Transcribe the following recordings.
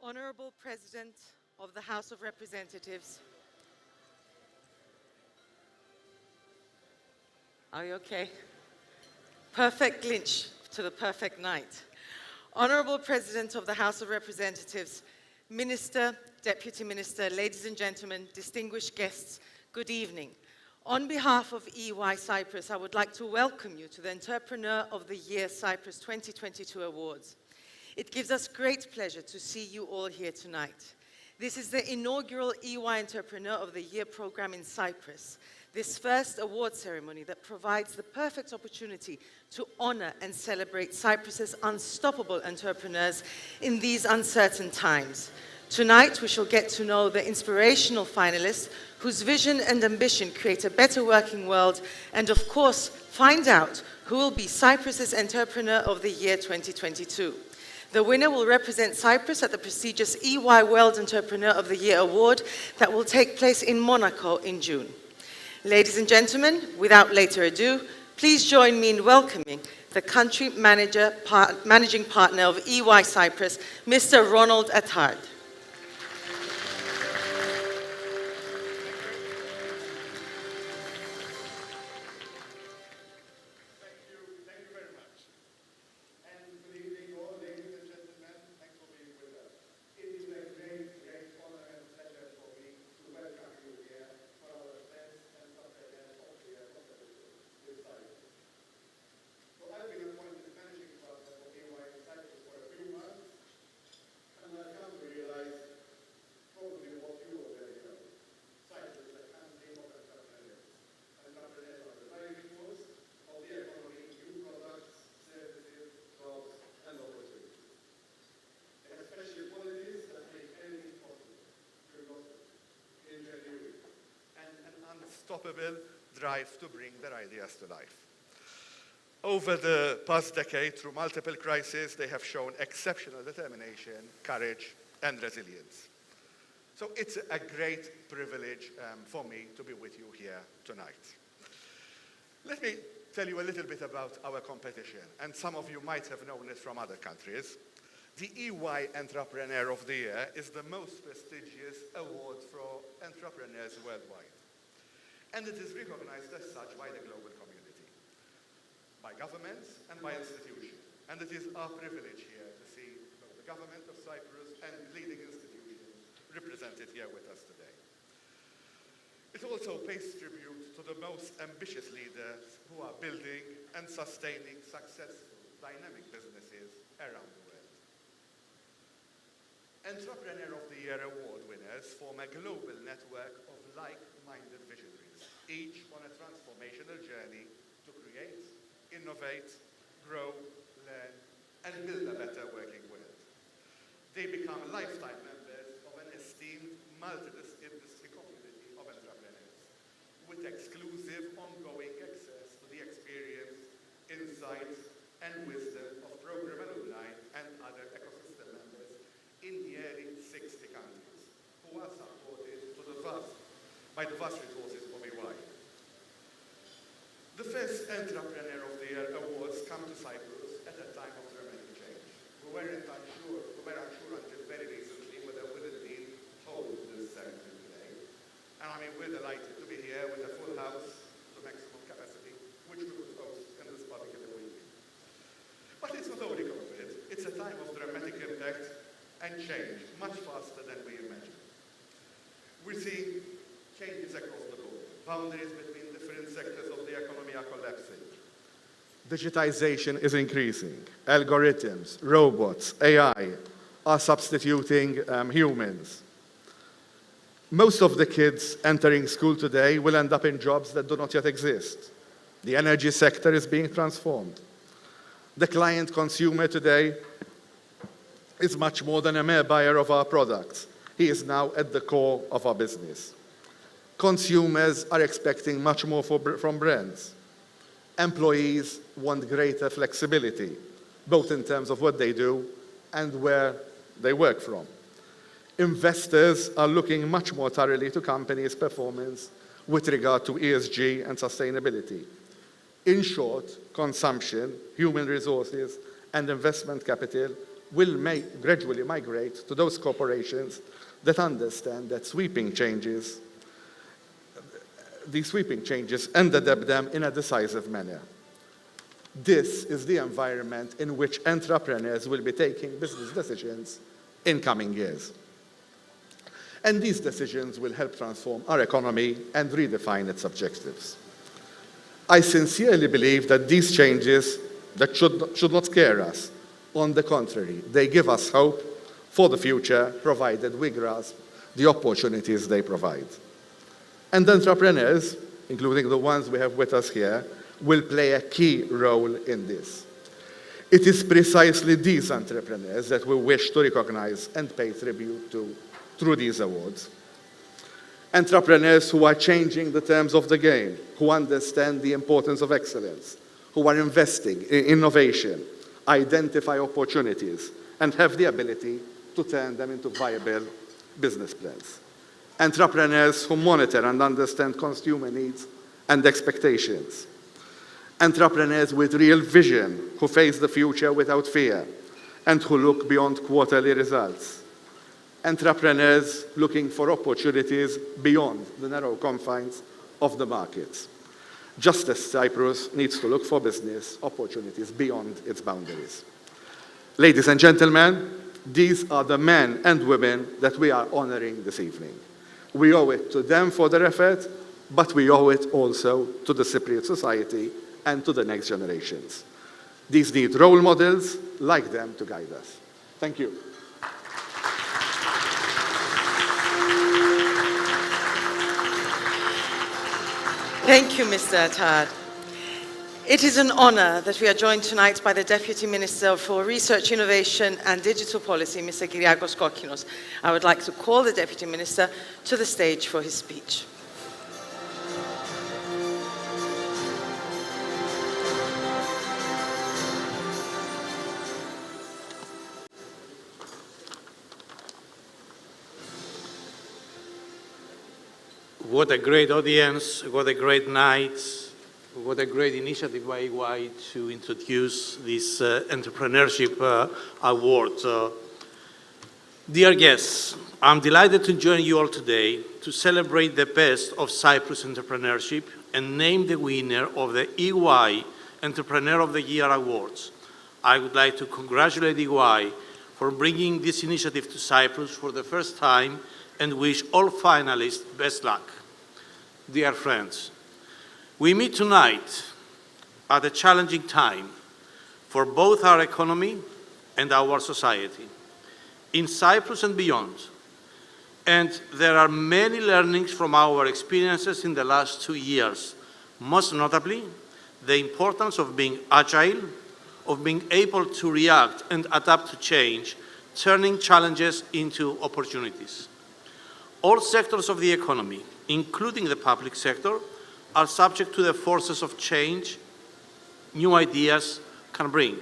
Honorable President of the House of Representatives. Are you okay? Perfect glitch to the perfect night. Honorable President of the House of Representatives, Minister, Deputy Minister, ladies and gentlemen, distinguished guests, good evening. On behalf of EY Cyprus, I would like to welcome you to the Entrepreneur of the Year Cyprus 2022 Awards. It gives us great pleasure to see you all here tonight. This is the inaugural EY Entrepreneur of the Year program in Cyprus. This first award ceremony that provides the perfect opportunity to honor and celebrate Cyprus's unstoppable entrepreneurs in these uncertain times. Tonight, we shall get to know the inspirational finalists whose vision and ambition create a better working world, and of course, find out who will be Cyprus's Entrepreneur of the Year 2022. The winner will represent Cyprus at the prestigious EY World Entrepreneur of the Year Award that will take place in Monaco in June. Ladies and gentlemen, without later ado, please join me in welcoming the country managing partner of EY Cyprus, Mr. Ronald Attard. Unstoppable drive to bring their ideas to life. Over the past decade, through multiple crises, they have shown exceptional determination, courage, and resilience. So it's a great privilege for me to be with you here tonight. Let me tell you a little bit about our competition, and some of you might have known it from other countries. The EY Entrepreneur of the Year is the most prestigious award for entrepreneurs worldwide. And it is recognized as such by the global community, by governments and by institutions. And it is our privilege here to see both the government of Cyprus and leading institutions represented here with us today. It also pays tribute to the most ambitious leaders who are building and sustaining successful, dynamic businesses around the world. Entrepreneur of the Year award winners form a global network of like-minded visionaries, each on a transformational journey to create, innovate, grow, learn, and build a better working world. They become lifetime members of an esteemed multidisciplinary community of entrepreneurs, with exclusive ongoing access to the experience, insights, and wisdom of program alumni and other ecosystem members in nearly 60 countries, who are supported by the vast resources of EY. The first Entrepreneur of the Year awards come to Cyprus at a time of dramatic change. We were unsure until very recently whether we would indeed hold this ceremony today. And we're delighted to be here with a full house to maximum capacity, which we could host in this particular week. But it's not only COVID, it's a time of dramatic impact and change, much faster than we imagined. We see changes across the board. Boundaries between different sectors of the economy are collapsing. Digitization is increasing. Algorithms, robots, AI are substituting humans. Most of the kids entering school today will end up in jobs that do not yet exist. The energy sector is being transformed. The client consumer today is much more than a mere buyer of our products. He is now at the core of our business. Consumers are expecting much more from brands. Employees want greater flexibility, both in terms of what they do and where they work from. Investors are looking much more thoroughly to companies' performance with regard to ESG and sustainability. In short, consumption, human resources, and investment capital will gradually migrate to those corporations that understand that these sweeping changes and adapt them in a decisive manner. This is the environment in which entrepreneurs will be taking business decisions in coming years. And these decisions will help transform our economy and redefine its objectives. I sincerely believe that these changes that should not scare us. On the contrary, they give us hope for the future, provided we grasp the opportunities they provide. And entrepreneurs, including the ones we have with us here, will play a key role in this. It is precisely these entrepreneurs that we wish to recognize and pay tribute to through these awards. Entrepreneurs who are changing the terms of the game, who understand the importance of excellence, who are investing in innovation, identify opportunities, and have the ability to turn them into viable business plans. Entrepreneurs who monitor and understand consumer needs and expectations. Entrepreneurs with real vision, who face the future without fear, and who look beyond quarterly results. Entrepreneurs looking for opportunities beyond the narrow confines of the markets. Just as Cyprus needs to look for business opportunities beyond its boundaries. Ladies and gentlemen, these are the men and women that we are honoring this evening. We owe it to them for their effort, but we owe it also to the Cypriot society and to the next generations. These need role models like them to guide us. Thank you. Thank you, Mr. Attard. It is an honor that we are joined tonight by the Deputy Minister for Research, Innovation and Digital Policy, Mr. Kyriakos Kokkinos. I would like to call the Deputy Minister to the stage for his speech. What a great audience, what a great night, what a great initiative by EY to introduce this entrepreneurship award. Dear guests, I'm delighted to join you all today to celebrate the best of Cyprus entrepreneurship and name the winner of the EY Entrepreneur of the Year Awards. I would like to congratulate EY for bringing this initiative to Cyprus for the first time and wish all finalists best luck. Dear friends, we meet tonight at a challenging time for both our economy and our society, in Cyprus and beyond. And there are many learnings from our experiences in the last 2 years, most notably the importance of being agile, of being able to react and adapt to change, turning challenges into opportunities. All sectors of the economy, including the public sector, are subject to the forces of change new ideas can bring.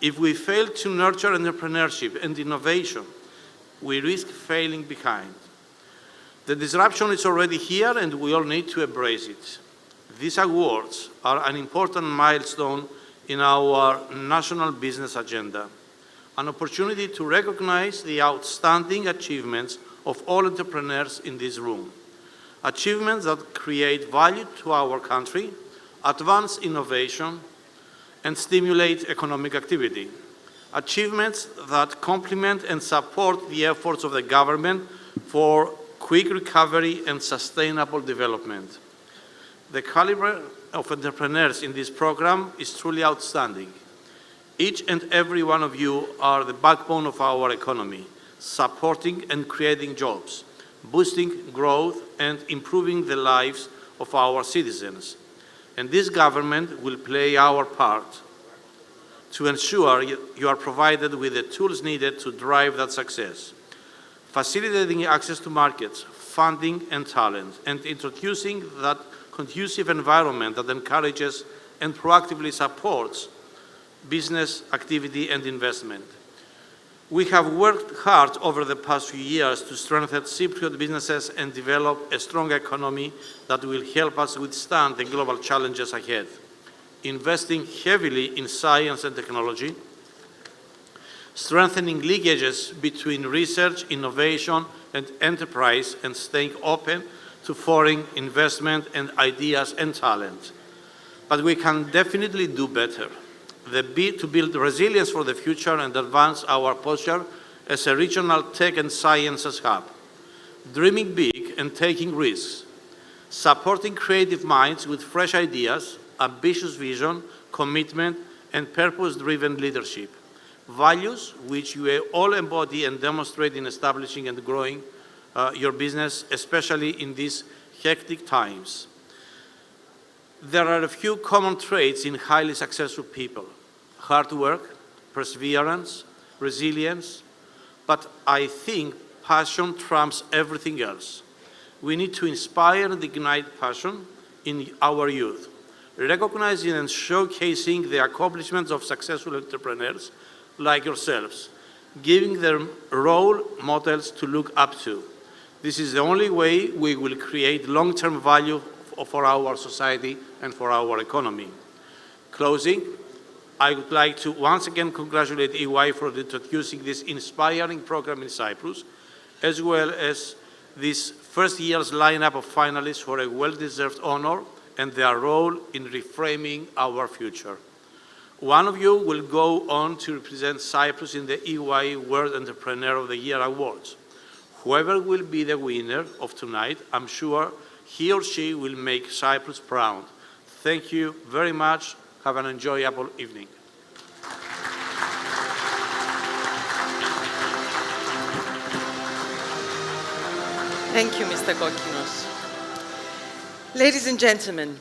If we fail to nurture entrepreneurship and innovation, we risk failing behind. The disruption is already here and we all need to embrace it. These awards are an important milestone in our national business agenda, an opportunity to recognize the outstanding achievements of all entrepreneurs in this room. Achievements that create value to our country, advance innovation, and stimulate economic activity. Achievements that complement and support the efforts of the government for quick recovery and sustainable development. The caliber of entrepreneurs in this program is truly outstanding. Each and every one of you are the backbone of our economy, supporting and creating jobs, boosting growth and improving the lives of our citizens. And this government will play our part to ensure you are provided with the tools needed to drive that success, facilitating access to markets, funding and talent, and introducing that conducive environment that encourages and proactively supports business activity and investment. We have worked hard over the past few years to strengthen Cypriot businesses and develop a strong economy that will help us withstand the global challenges ahead. Investing heavily in science and technology, strengthening linkages between research, innovation, and enterprise, and staying open to foreign investment and ideas and talent. But we can definitely do better. To build resilience for the future and advance our posture as a regional tech and sciences hub. Dreaming big and taking risks. Supporting creative minds with fresh ideas, ambitious vision, commitment, and purpose-driven leadership. Values which you all embody and demonstrate in establishing and growing your business, especially in these hectic times. There are a few common traits in highly successful people: hard work, perseverance, resilience, but I think passion trumps everything else. We need to inspire and ignite passion in our youth, recognizing and showcasing the accomplishments of successful entrepreneurs like yourselves, giving them role models to look up to. This is the only way we will create long-term value for our society and for our economy. Closing, I would like to once again congratulate EY for introducing this inspiring program in Cyprus, as well as this first year's lineup of finalists for a well-deserved honor and their role in reframing our future. One of you will go on to represent Cyprus in the EY World Entrepreneur of the Year Awards. Whoever will be the winner of tonight, I'm sure he or she will make Cyprus proud. Thank you very much. Have an enjoyable evening. Thank you, Mr. Kokinos. Ladies and gentlemen,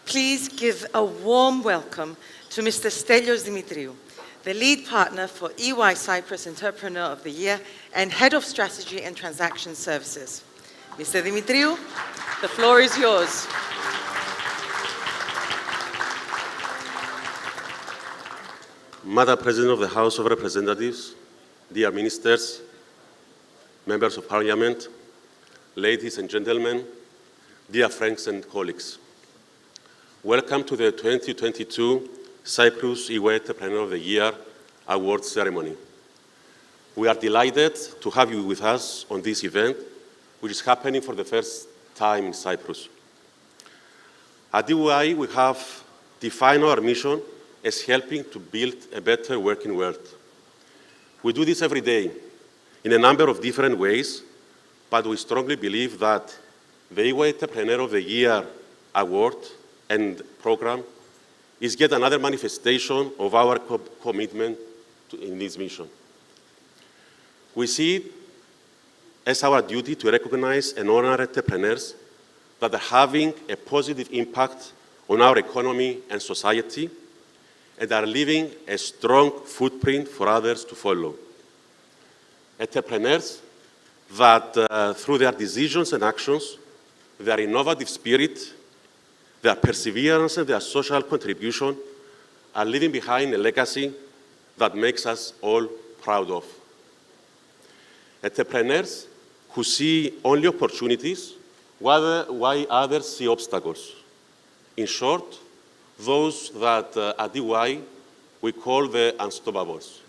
please give a warm welcome to Mr. Stelios Dimitriou, the lead partner for EY Cyprus Entrepreneur of the Year and Head of Strategy and Transaction Services. Mr. Dimitriou, the floor is yours. Madam President of the House of Representatives, dear ministers, members of Parliament, ladies and gentlemen, dear friends and colleagues. Welcome to the 2022 Cyprus EY Entrepreneur of the Year Awards ceremony. We are delighted to have you with us on this event, which is happening for the first time in Cyprus. At EY, we have defined our mission as helping to build a better working world. We do this every day in a number of different ways, but we strongly believe that the EY Entrepreneur of the Year Award and program is yet another manifestation of our commitment in this mission. We see it as our duty to recognize and honor entrepreneurs that are having a positive impact on our economy and society and are leaving a strong footprint for others to follow. Entrepreneurs that, through their decisions and actions, their innovative spirit, their perseverance and their social contribution are leaving behind a legacy that makes us all proud of. Entrepreneurs who see only opportunities while others see obstacles. In short, those that at EY we call the unstoppables.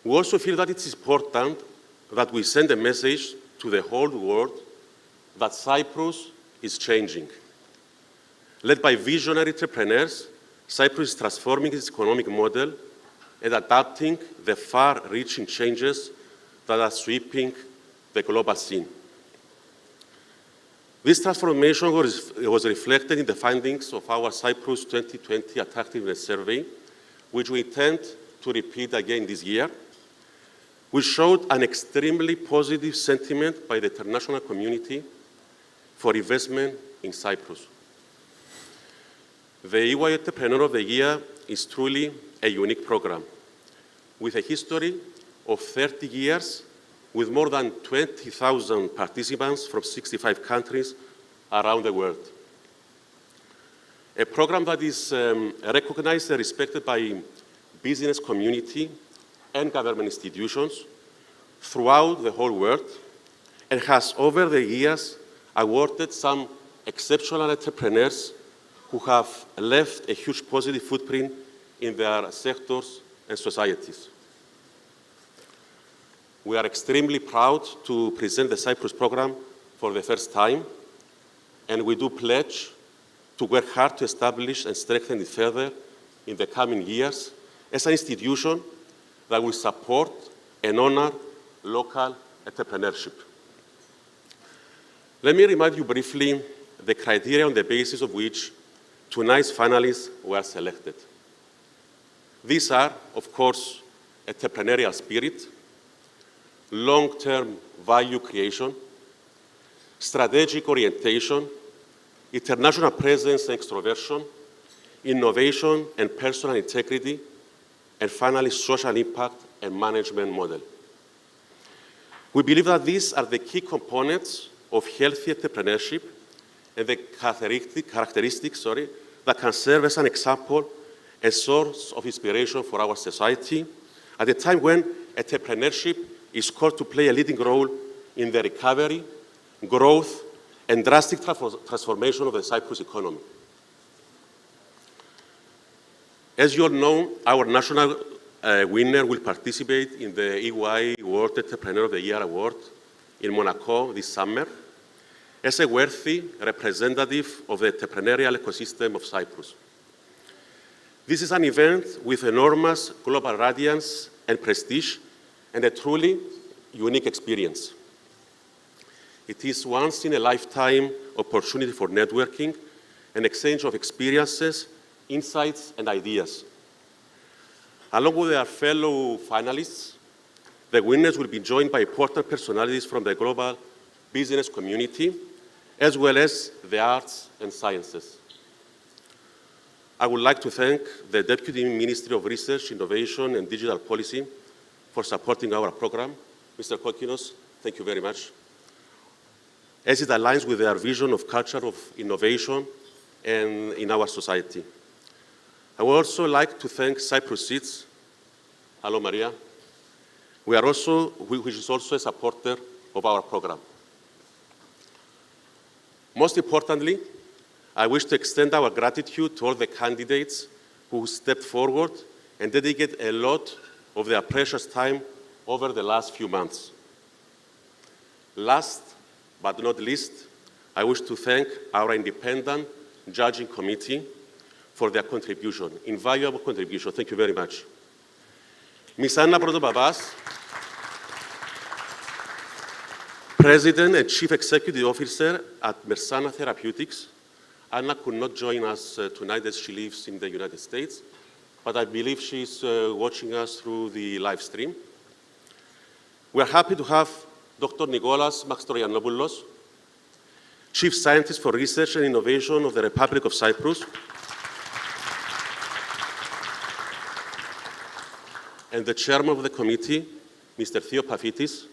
We also feel that it's important that we send a message to the whole world that Cyprus is changing. Led by visionary entrepreneurs, Cyprus is transforming its economic model and adapting the far-reaching changes that are sweeping the global scene. This transformation was reflected in the findings of our Cyprus 2020 Attractiveness Survey, which we intend to repeat again this year, which showed an extremely positive sentiment by the international community for investment in Cyprus. The EY Entrepreneur of the Year is truly a unique program, with a history of 30 years, with more than 20,000 participants from 65 countries around the world. A program that is recognized and respected by business community and government institutions throughout the whole world, and has over the years awarded some exceptional entrepreneurs who have left a huge positive footprint in their sectors and societies. We are extremely proud to present the Cyprus program for the first time, and we do pledge to work hard to establish and strengthen it further in the coming years as an institution that will support and honor local entrepreneurship. Let me remind you briefly the criteria on the basis of which tonight's finalists were selected. These are, of course, entrepreneurial spirit, long-term value creation, strategic orientation, international presence and extroversion, innovation and personal integrity, and finally, social impact and management model. We believe that these are the key components of healthy entrepreneurship and the characteristics that can serve as an example and source of inspiration for our society at a time when entrepreneurship is called to play a leading role in the recovery, growth, and drastic transformation of the Cyprus economy. As you all know, our national winner will participate in the EY World Entrepreneur of the Year Award in Monaco this summer as a worthy representative of the entrepreneurial ecosystem of Cyprus. This is an event with enormous global radiance and prestige and a truly unique experience. It is once-in-a-lifetime opportunity for networking and exchange of experiences, insights, and ideas. Along with their fellow finalists, the winners will be joined by important personalities from the global business community, as well as the arts and sciences. I would like to thank the Deputy Ministry of Research, Innovation, and Digital Policy for supporting our program. Mr. Kokinos, thank you very much. As it aligns with their vision of culture of innovation and in our society. I would also like to thank Cyprus Seeds. Hello, Maria. Which is also a supporter of our program. Most importantly, I wish to extend our gratitude to all the candidates who stepped forward and dedicated a lot of their precious time over the last few months. Last but not least, I wish to thank our independent judging committee for their contribution, invaluable contribution. Thank you very much. Ms. Anna Protopapas, President and Chief Executive Officer at Mersana Therapeutics. Anna could not join us tonight as she lives in the United States, but I believe she's watching us through the live stream. We're happy to have Dr. Nicholas Maxtorianopoulos, Chief Scientist for Research and Innovation of the Republic of Cyprus, and the Chairman of the committee, Mr. Theo Pafitis,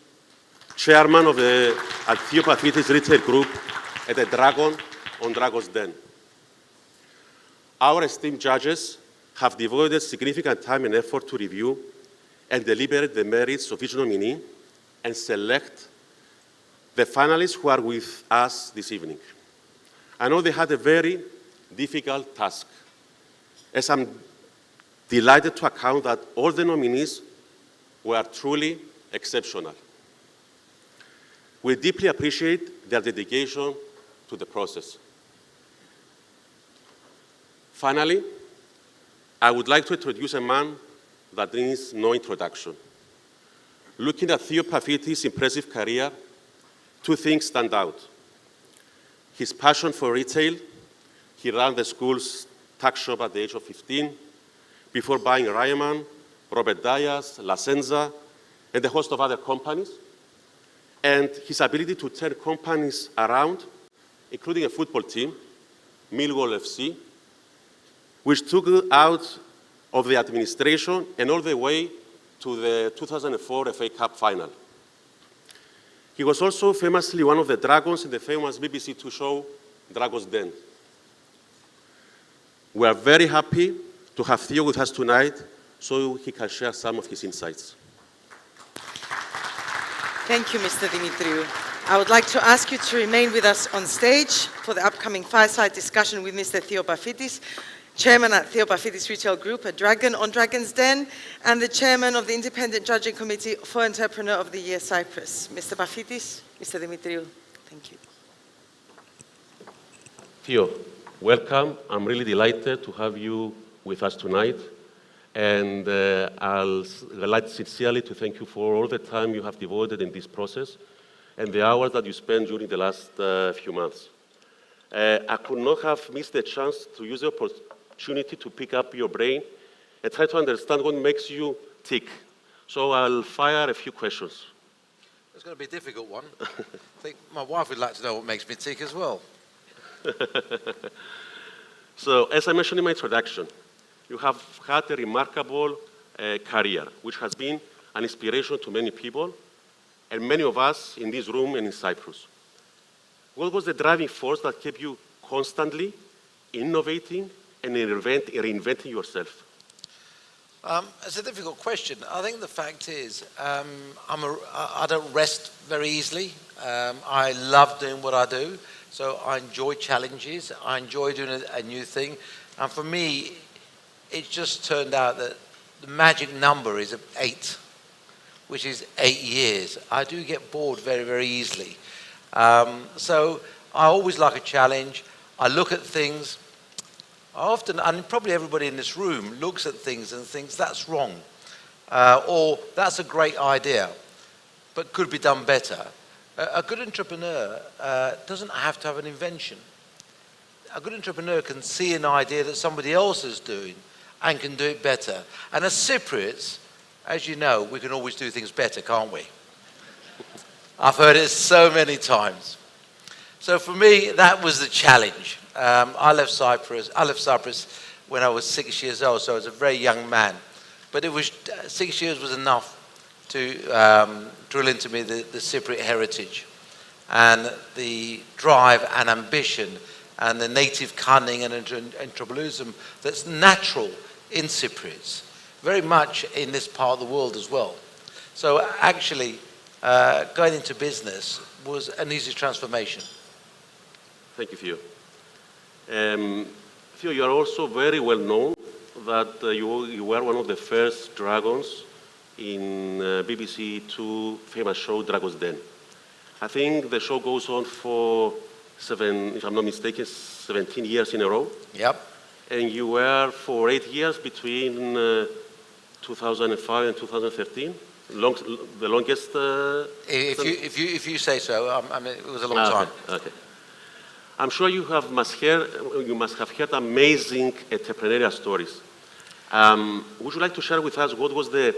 Chairman of the Theo Pafitis Retail Group at the Dragon on Dragon's Den. Our esteemed judges have devoted significant time and effort to review and deliberate the merits of each nominee and select the finalists who are with us this evening. I know they had a very difficult task, as I'm delighted to account that all the nominees were truly exceptional. We deeply appreciate their dedication to the process. Finally, I would like to introduce a man that needs no introduction. Looking at Theo Pafitis' impressive career, two things stand out. His passion for retail. He ran the school's tuck shop at the age of 15 before buying Ryman, Robert Dias, La Senza, and a host of other companies. And his ability to turn companies around, including a football team, Millwall FC, which took out of the administration and all the way to the 2004 FA Cup final. He was also famously one of the dragons in the famous BBC Two show, Dragon's Den. We are very happy to have Theo with us tonight so he can share some of his insights. Thank you, Mr. Dimitriou. I would like to ask you to remain with us on stage for the upcoming fireside discussion with Mr. Theo Pafitis. Chairman at Theopafidis Retail Group, a dragon on Dragon's Den, and the Chairman of the Independent Judging Committee for Entrepreneur of the Year, Cyprus. Mr. Pafidis, Mr. Dimitriou, thank you. Theo, welcome. I'm really delighted to have you with us tonight. And I'd like sincerely to thank you for all the time you have devoted in this process and the hours that you spent during the last few months. I could not have missed the chance to use the opportunity to pick up your brain and try to understand what makes you tick. So I'll fire a few questions. It's going to be a difficult one. I think my wife would like to know what makes me tick as well. So, as I mentioned in my introduction, you have had a remarkable career, which has been an inspiration to many people, and many of us in this room and in Cyprus. What was the driving force that kept you constantly innovating and reinventing yourself? It's a difficult question. I think the fact is, I don't rest very easily. I love doing what I do, so I enjoy challenges. I enjoy doing a new thing. And for me, it just turned out that the magic number is 8, which is 8 years. I do get bored very, very easily. So I always like a challenge. I look at things. I often, and probably everybody in this room, looks at things and thinks that's wrong, or that's a great idea, but could be done better. A good entrepreneur doesn't have to have an invention. A good entrepreneur can see an idea that somebody else is doing and can do it better. And as Cypriots, as you know, we can always do things better, can't we? I've heard it so many times. So for me, that was the challenge. I left Cyprus when I was 6 years old, so I was a very young man. But it was 6 years was enough to drill into me the Cypriot heritage and the drive and ambition and the native cunning and entrepreneurialism that's natural in Cypriots, very much in this part of the world as well. So actually, going into business was an easy transformation. Thank you, Theo. Theo, you are also very well known that you were one of the first dragons in BBC Two famous show, Dragon's Den. I think the show goes on for if I'm not mistaken, 17 years in a row. Yep. And you were for 8 years between 2005 and 2013. The longest. If you say so, I mean, it was a long time. Okay. I'm sure you must have heard amazing entrepreneurial stories. Would you like to share with us what was the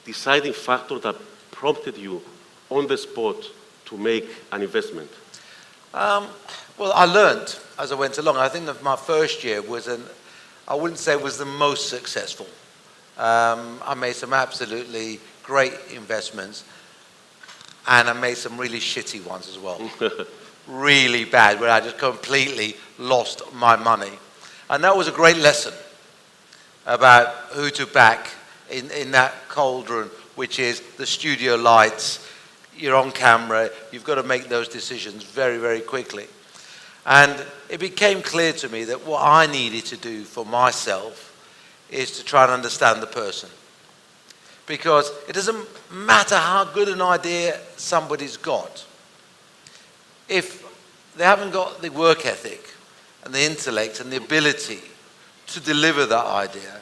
deciding factor that prompted you on the spot to make an investment? Well, I learned as I went along. I think that my first year I wouldn't say it was the most successful. I made some absolutely great investments, and I made some really shitty ones as well. Really bad, where I just completely lost my money. And that was a great lesson about who to back in that cauldron, which is the studio lights. You're on camera, you've got to make those decisions very, very quickly. And it became clear to me that what I needed to do for myself is to try and understand the person. Because it doesn't matter how good an idea somebody's got. If they haven't got the work ethic and the intellect and the ability to deliver that idea,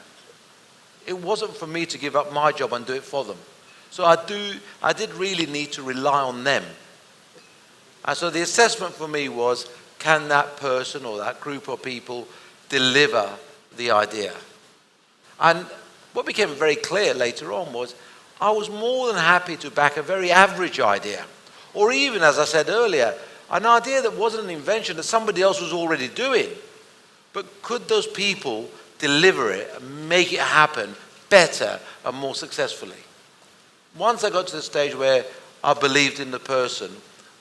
it wasn't for me to give up my job and do it for them. So I did really need to rely on them. And so the assessment for me was, can that person or that group of people deliver the idea? And what became very clear later on was, I was more than happy to back a very average idea. Or even, as I said earlier, an idea that wasn't an invention that somebody else was already doing. But could those people deliver it and make it happen better and more successfully? Once I got to the stage where I believed in the person,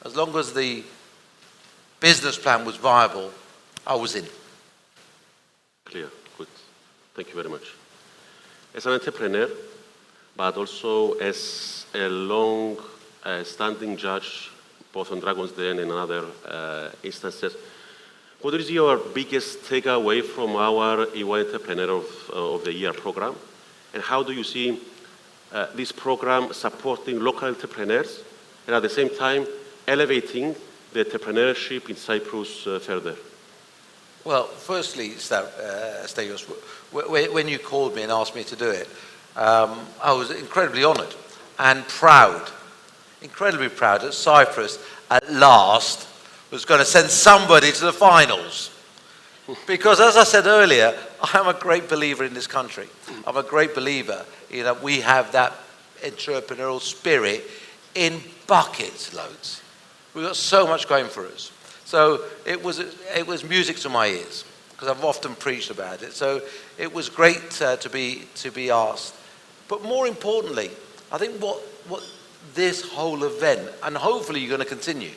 as long as the business plan was viable, I was in. Clear. Good. Thank you very much. As an entrepreneur, but also as a long-standing judge, both on Dragon's Den and other instances, What is your biggest takeaway from our EY Entrepreneur of the Year program? And how do you see this program supporting local entrepreneurs and at the same time elevating the entrepreneurship in Cyprus further? Well, firstly, Stelios, when you called me and asked me to do it, I was incredibly honoured and proud, incredibly proud that Cyprus at last was going to send somebody to the finals. Because as I said earlier, I'm a great believer in this country. I'm a great believer that we have that entrepreneurial spirit in buckets loads. We've got so much going for us. So it was music to my ears, because I've often preached about it. So it was great to be asked. But more importantly, I think what this whole event, and hopefully you're going to continue.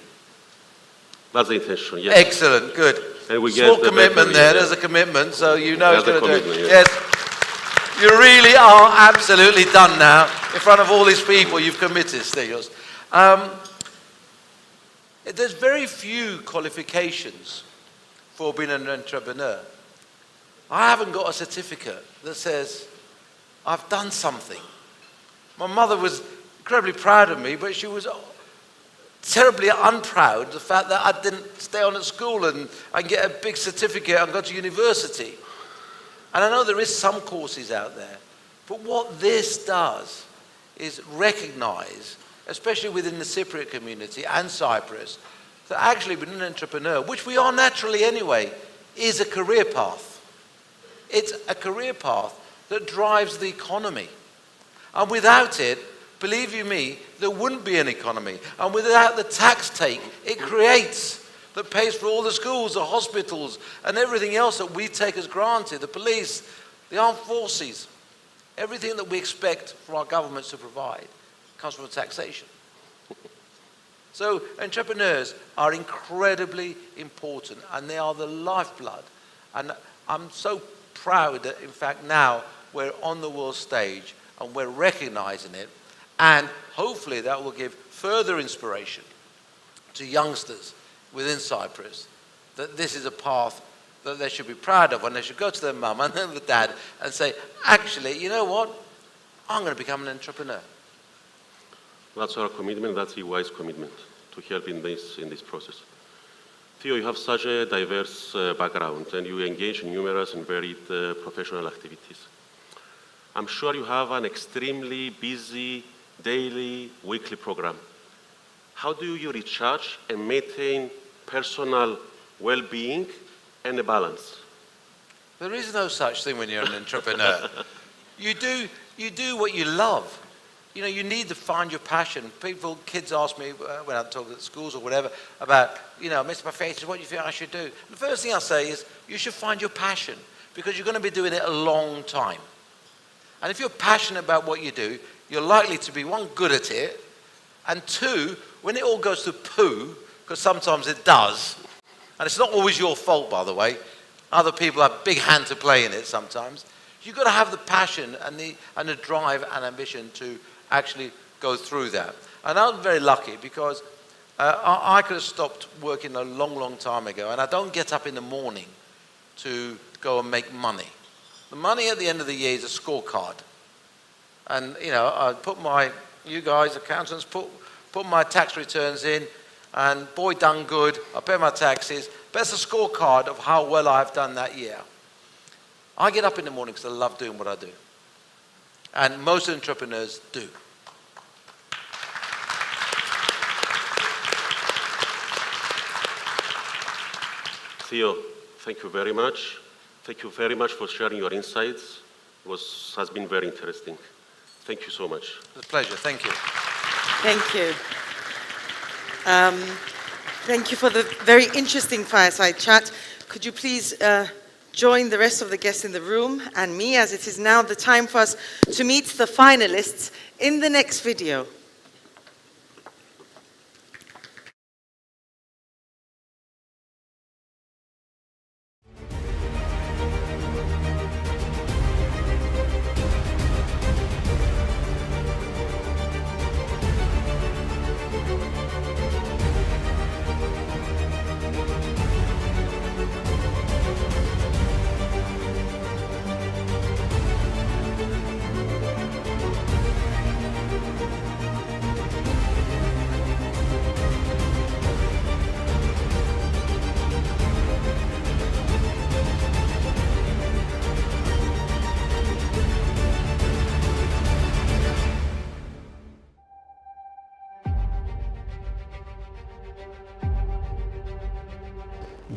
That's the intention, yes. Excellent, good. And we Small get the commitment better, there, yeah. there's a commitment, so you know it's There's going a to do it. commitment, yeah. Yes, you really are absolutely done now. In front of all these people, you've committed, Stelios. There's very few qualifications for being an entrepreneur. I haven't got a certificate that says I've done something. My mother was incredibly proud of me, but she was terribly unproud of the fact that I didn't stay on at school and get a big certificate and go to university. And I know there is some courses out there, but what this does is recognize, especially within the Cypriot community and Cyprus, that actually being an entrepreneur, which we are naturally anyway, is a career path. It's a career path that drives the economy. And without it, believe you me, there wouldn't be an economy. And without the tax take it creates, that pays for all the schools, the hospitals, and everything else that we take as granted, the police, the armed forces, everything that we expect from our governments to provide comes from taxation. So entrepreneurs are incredibly important, and they are the lifeblood. And I'm so proud that, in fact, now we're on the world stage and we're recognizing it. And hopefully that will give further inspiration to youngsters within Cyprus that this is a path that they should be proud of, and they should go to their mum and their dad and say, actually, you know what? I'm going to become an entrepreneur. That's our commitment, that's EY's commitment to help in this process. Theo, you have such a diverse background and you engage in numerous and varied professional activities. I'm sure you have an extremely busy daily, weekly program. How do you recharge and maintain personal well-being and a balance? There is no such thing when you're an entrepreneur. You do what you love. You know, you need to find your passion. Kids ask me when I talk at schools or whatever about, Mr. Buffet, what do you think I should do? The first thing I say is, you should find your passion, because you're going to be doing it a long time. And if you're passionate about what you do, you're likely to be, one, good at it, and two, when it all goes to poo, because sometimes it does, and it's not always your fault, by the way, other people have a big hand to play in it sometimes, you've got to have the passion and the drive and ambition to actually go through that. And I was very lucky, because I could have stopped working a long, long time ago, and I don't get up in the morning to go and make money. The money at the end of the year is a scorecard. And, I put you guys, accountants, put my tax returns in, and boy, done good, I pay my taxes. But it's a scorecard of how well I've done that year. I get up in the morning because I love doing what I do. And most entrepreneurs do. Theo, thank you very much. Thank you very much for sharing your insights. It has been very interesting. Thank you so much. It's a pleasure. Thank you. Thank you. Thank you for the very interesting fireside chat. Could you please join the rest of the guests in the room and me, as it is now the time for us to meet the finalists in the next video.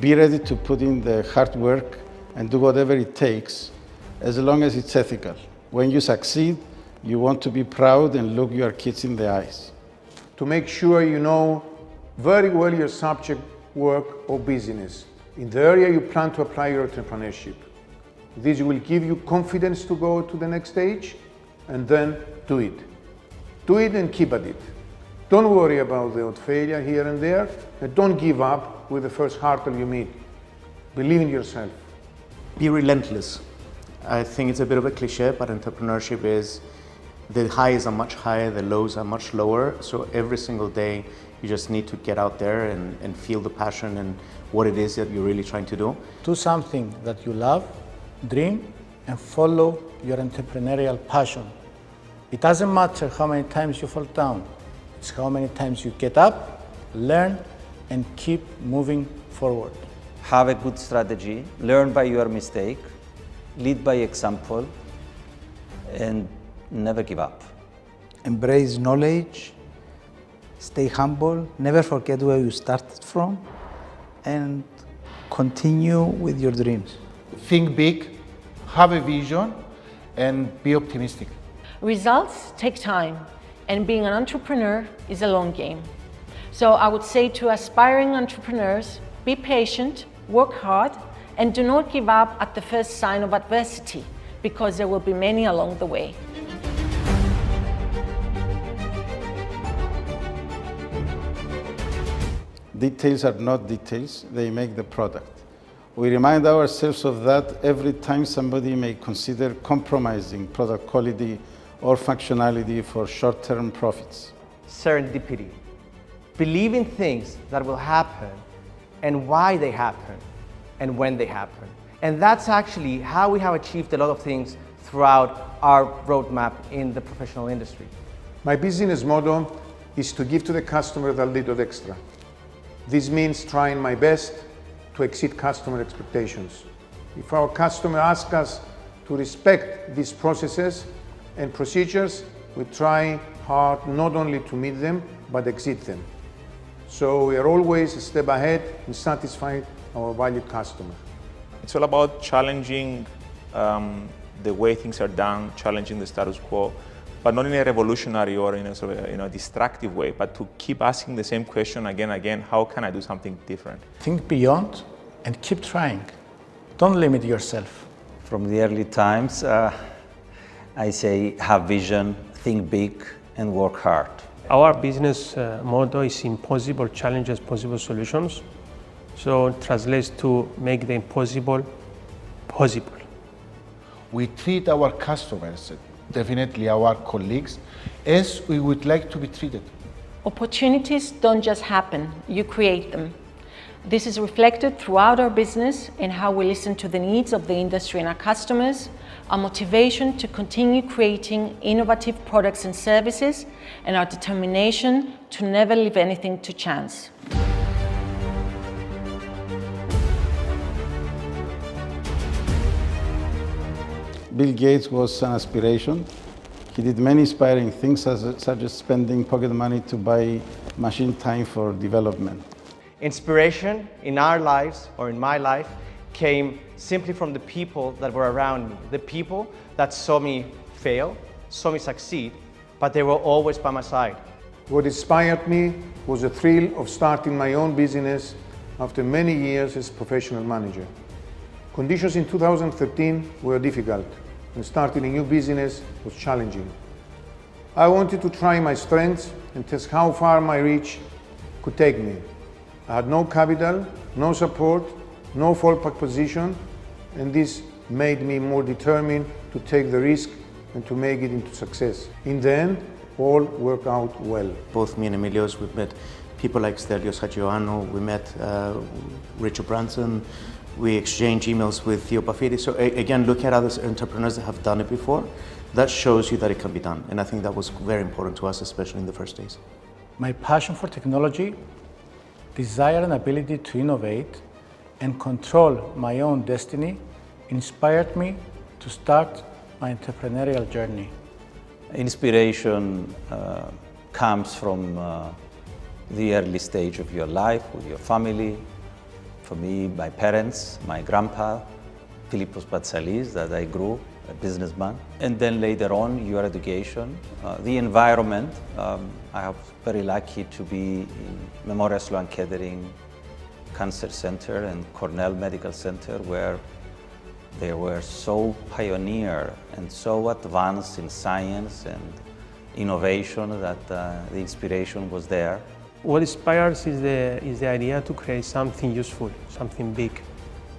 Be ready to put in the hard work and do whatever it takes, as long as it's ethical. When you succeed, you want to be proud and look your kids in the eyes. To make sure you know very well your subject, work or business, in the area you plan to apply your entrepreneurship. This will give you confidence to go to the next stage, and then do it. Do it and keep at it. Don't worry about the odd failure here and there, and don't give up with the first hurdle you meet. Believe in yourself. Be relentless. I think it's a bit of a cliche, but entrepreneurship is the highs are much higher, the lows are much lower. So every single day, you just need to get out there and feel the passion and what it is that you're really trying to do. Do something that you love, dream, and follow your entrepreneurial passion. It doesn't matter how many times you fall down. It's how many times you get up, learn, and keep moving forward. Have a good strategy, learn by your mistake, lead by example, and never give up. Embrace knowledge, stay humble, never forget where you started from, and continue with your dreams. Think big, have a vision, and be optimistic. Results take time, and being an entrepreneur is a long game. So I would say to aspiring entrepreneurs, be patient, work hard, and do not give up at the first sign of adversity, because there will be many along the way. Details are not details, they make the product. We remind ourselves of that every time somebody may consider compromising product quality or functionality for short-term profits. Serendipity. Believe in things that will happen and why they happen and when they happen. And that's actually how we have achieved a lot of things throughout our roadmap in the professional industry. My business motto is to give to the customer that little extra. This means trying my best to exceed customer expectations. If our customer asks us to respect these processes and procedures, we try hard not only to meet them, but exceed them. So we are always a step ahead and satisfy our valued customer. It's all about challenging the way things are done, challenging the status quo, but not in a revolutionary or in a sort of destructive way, but to keep asking the same question again and again, how can I do something different? Think beyond and keep trying. Don't limit yourself. From the early times, I say have vision, think big, and work hard. Our business motto is impossible challenges, possible solutions. So it translates to make the impossible possible. We treat our customers, definitely our colleagues, as we would like to be treated. Opportunities don't just happen, you create them. This is reflected throughout our business in how we listen to the needs of the industry and our customers, our motivation to continue creating innovative products and services, and our determination to never leave anything to chance. Bill Gates was an aspiration. He did many inspiring things, such as spending pocket money to buy machine time for development. Inspiration in our lives, or in my life, came simply from the people that were around me. The people that saw me fail, saw me succeed, but they were always by my side. What inspired me was the thrill of starting my own business after many years as professional manager. Conditions in 2013 were difficult, and starting a new business was challenging. I wanted to try my strengths and test how far my reach could take me. I had no capital, no support, no fallback position, and this made me more determined to take the risk and to make it into success. In the end, all worked out well. Both me and Emilio's, we've met people like Stelios Hadjioannou, we met Richard Branson, we exchanged emails with Theo Pafidi. So again, look at other entrepreneurs that have done it before. That shows you that it can be done. And I think that was very important to us, especially in the first days. My passion for technology, desire and ability to innovate and control my own destiny inspired me to start my entrepreneurial journey. Inspiration comes from the early stage of your life, with your family, for me, my parents, my grandpa, Philippos Patsalis, that I grew, a businessman. And then later on, your education, the environment. I was very lucky to be in Memorial Sloan Kettering Cancer Center and Cornell Medical Center, where they were so pioneer and so advanced in science and innovation that the inspiration was there. What inspires is the idea to create something useful, something big.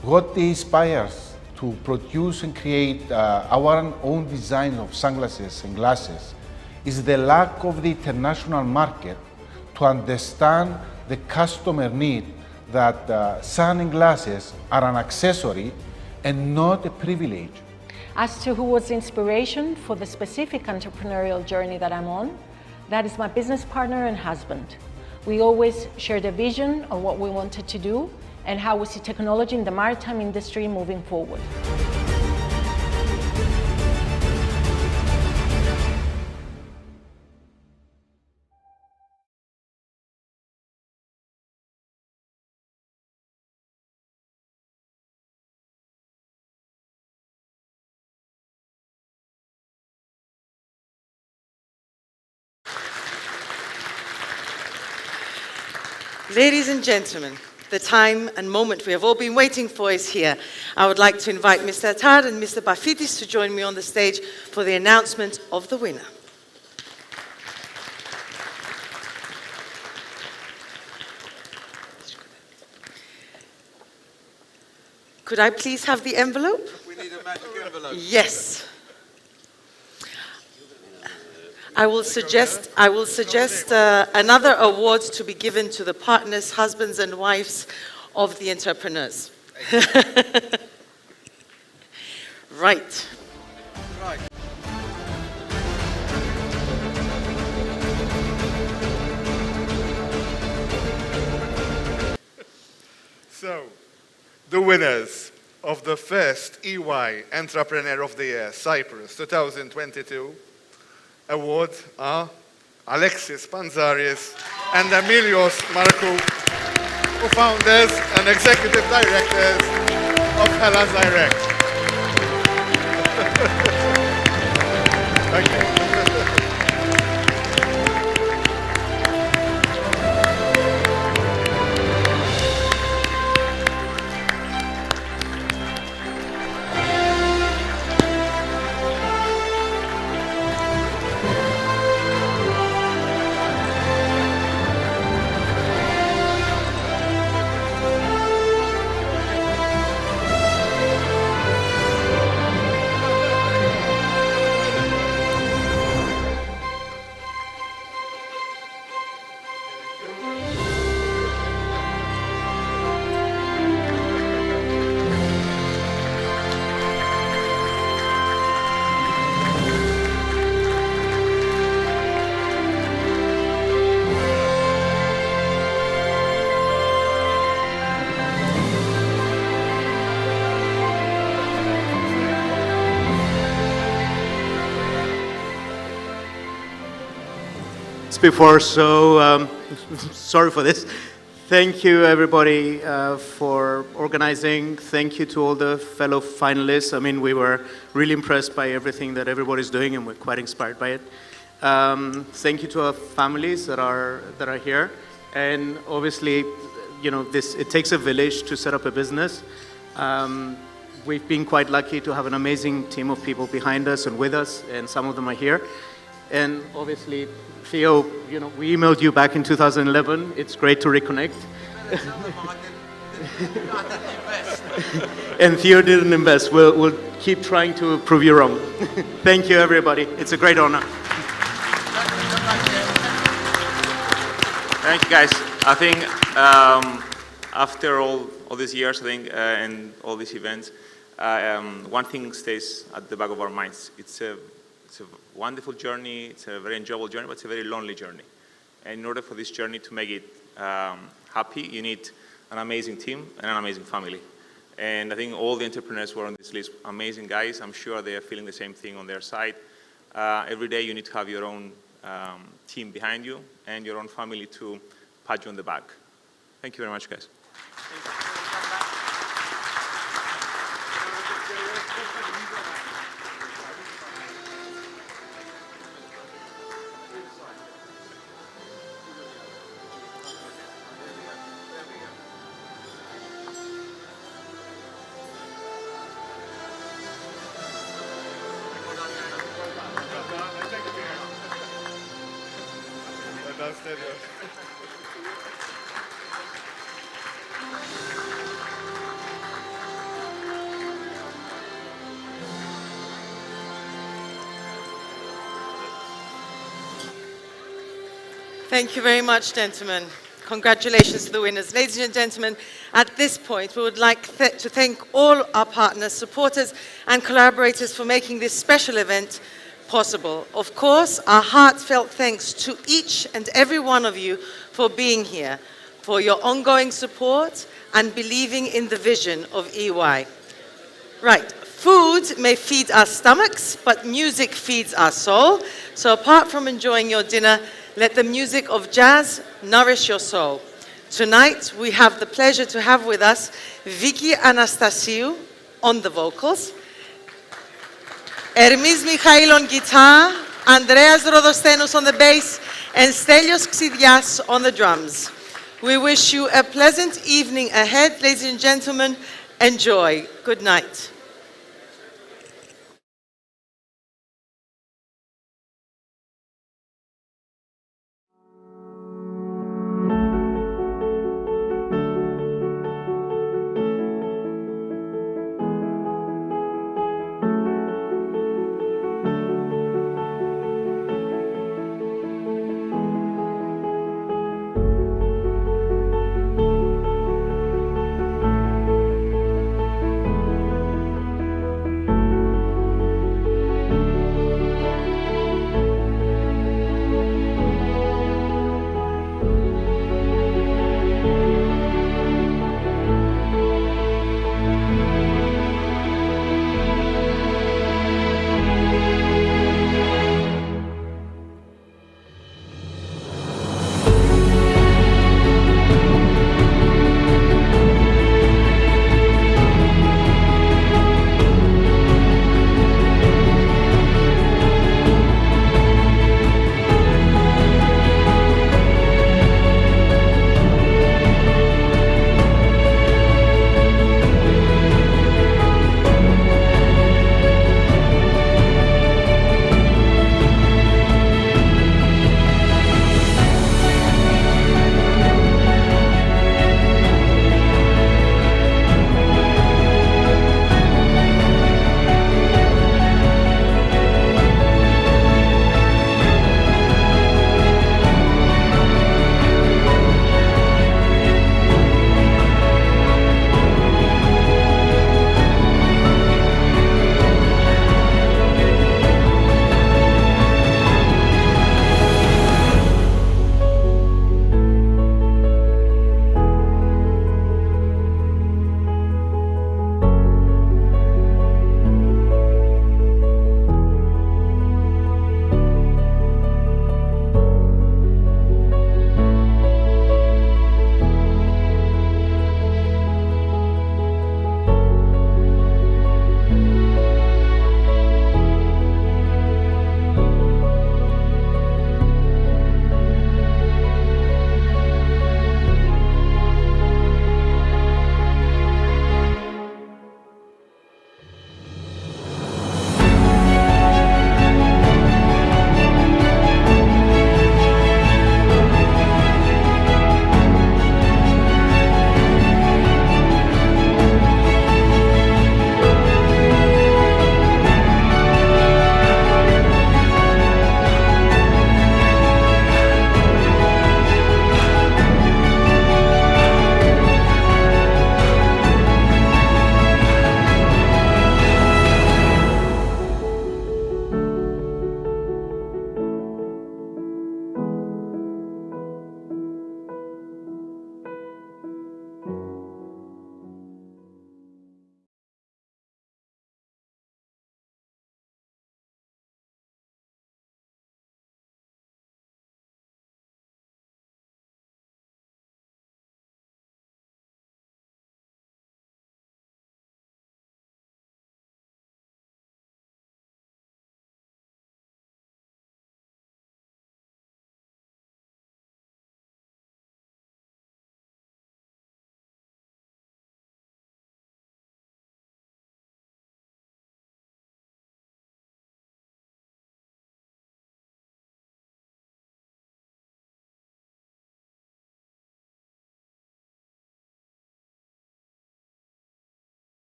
What inspires to produce and create our own design of sunglasses and glasses is the lack of the international market to understand the customer need that sunglasses are an accessory and not a privilege. As to who was the inspiration for the specific entrepreneurial journey that I'm on, that is my business partner and husband. We always shared a vision of what we wanted to do and how we see technology in the maritime industry moving forward. Ladies and gentlemen, the time and moment we have all been waiting for is here. I would like to invite Mr. Attar and Mr. Bafidis to join me on the stage for the announcement of the winner. Could I please have the envelope? We need a magic envelope. Yes. I will suggest another award to be given to the partners, husbands and wives of the entrepreneurs. Right. Right. So, the winners of the first EY Entrepreneur of the Year, Cyprus 2022 award are Alexis Panzaris and Emilios Markou, co-founders and executive directors of Hellas Direct. Thank you. Before, so sorry for this. Thank you, everybody, for organizing. Thank you to all the fellow finalists. I mean, we were really impressed by everything that everybody's doing, and we're quite inspired by it. Thank you to our families that are here. And obviously, you know, it takes a village to set up a business. We've been quite lucky to have an amazing team of people behind us and with us, and some of them are here. And obviously, Theo, you know, we emailed you back in 2011. It's great to reconnect. And Theo didn't invest. We'll keep trying to prove you wrong. Thank you, everybody. It's a great honor. Thank you, guys. I think after all these years, I think, and all these events, one thing stays at the back of our minds. It's a wonderful journey, it's a very enjoyable journey, but it's a very lonely journey. And in order for this journey to make it happy, you need an amazing team and an amazing family. And I think all the entrepreneurs who are on this list, amazing guys. I'm sure they are feeling the same thing on their side. Every day you need to have your own team behind you and your own family to pat you on the back. Thank you very much, guys. Thank you. Thank you very much, gentlemen. Congratulations to the winners. Ladies and gentlemen, at this point, we would like to thank all our partners, supporters, and collaborators for making this special event possible. Of course, our heartfelt thanks to each and every one of you for being here, for your ongoing support and believing in the vision of EY. Right, food may feed our stomachs, but music feeds our soul. So apart from enjoying your dinner, let the music of jazz nourish your soul. Tonight, we have the pleasure to have with us Vicky Anastasiou on the vocals, Ermis Mikhail on guitar, Andreas Rodostenos on the bass, and Stelios Xidias on the drums. We wish you a pleasant evening ahead, ladies and gentlemen. Enjoy. Good night.